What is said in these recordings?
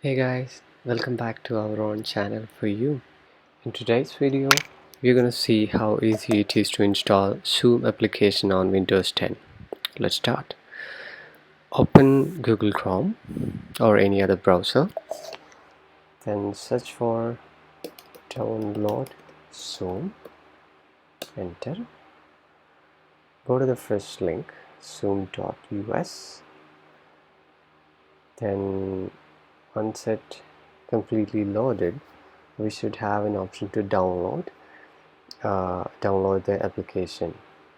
Hey guys, welcome back to our own channel for you. In today's video, we're gonna see how easy it is to install Zoom application on Windows 10. Let's start. Open Google Chrome or any other browser, then search for download Zoom, enter. Go to the first link, zoom.us. Then once it completely loaded, we should have an option to download the application.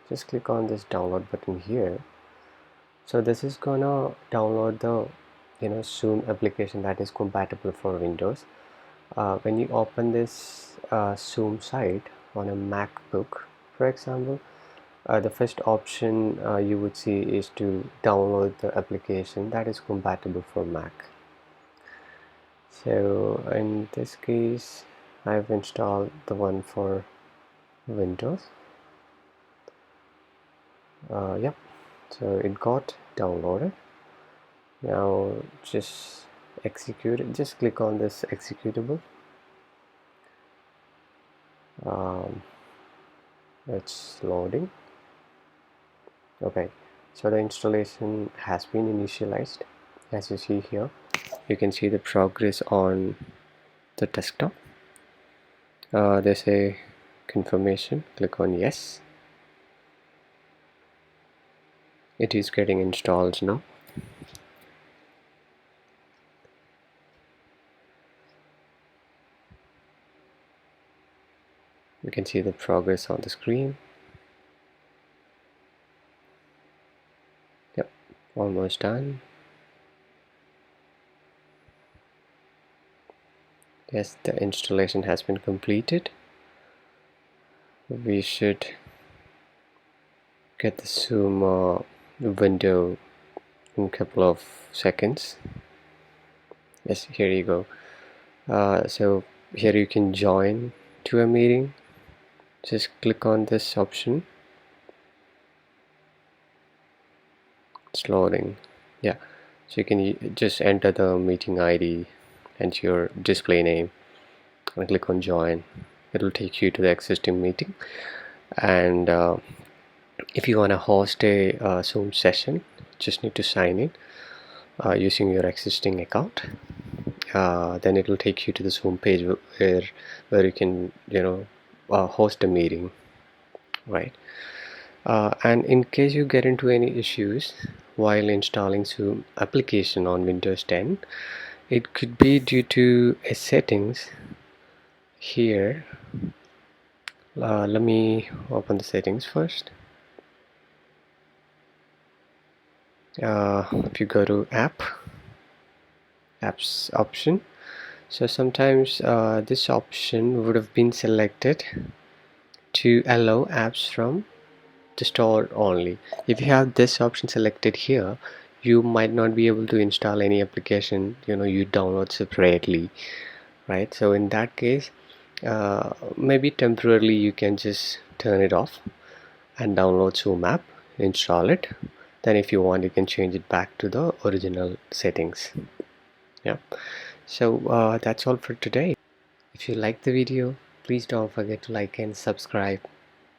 Just click on this download button here. So this is gonna download the Zoom application that is compatible for Windows. When you open this Zoom site on a MacBook, for example, the first option you would see is to download the application that is compatible for Mac. So in this case, I've installed the one for Windows. Yep, so it got downloaded. Now just execute it. Just click on this executable. It's loading. Okay, so the installation has been initialized. As you see here, you can see the progress on the desktop. There's a confirmation. Click on yes. It is getting installed now. You can see the progress on the screen. Yep, almost done. Yes, the installation has been completed. We should get the Zoom window in a couple of seconds. Yes, here you go. So here you can join to a meeting. Just click on this option. It's loading. Yeah, so you can just enter the meeting ID and your display name and click on join. It will take you to the existing meeting. And if you want to host a Zoom session, just need to sign in using your existing account. Then it will take you to the Zoom page where you can host a meeting, right? And in case you get into any issues while installing Zoom application on Windows 10, it could be due to a settings here. Let me open the settings first. If you go to apps option, so sometimes this option would have been selected to allow apps from the store only. If you have this option selected here, you might not be able to install any application you download separately, right? So in that case, maybe temporarily you can just turn it off and download Zoom app, install it. Then if you want, you can change it back to the original settings. Yeah, so that's all for today. If you like the video, please don't forget to like and subscribe.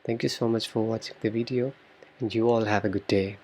Thank you so much for watching the video, and you all have a good day.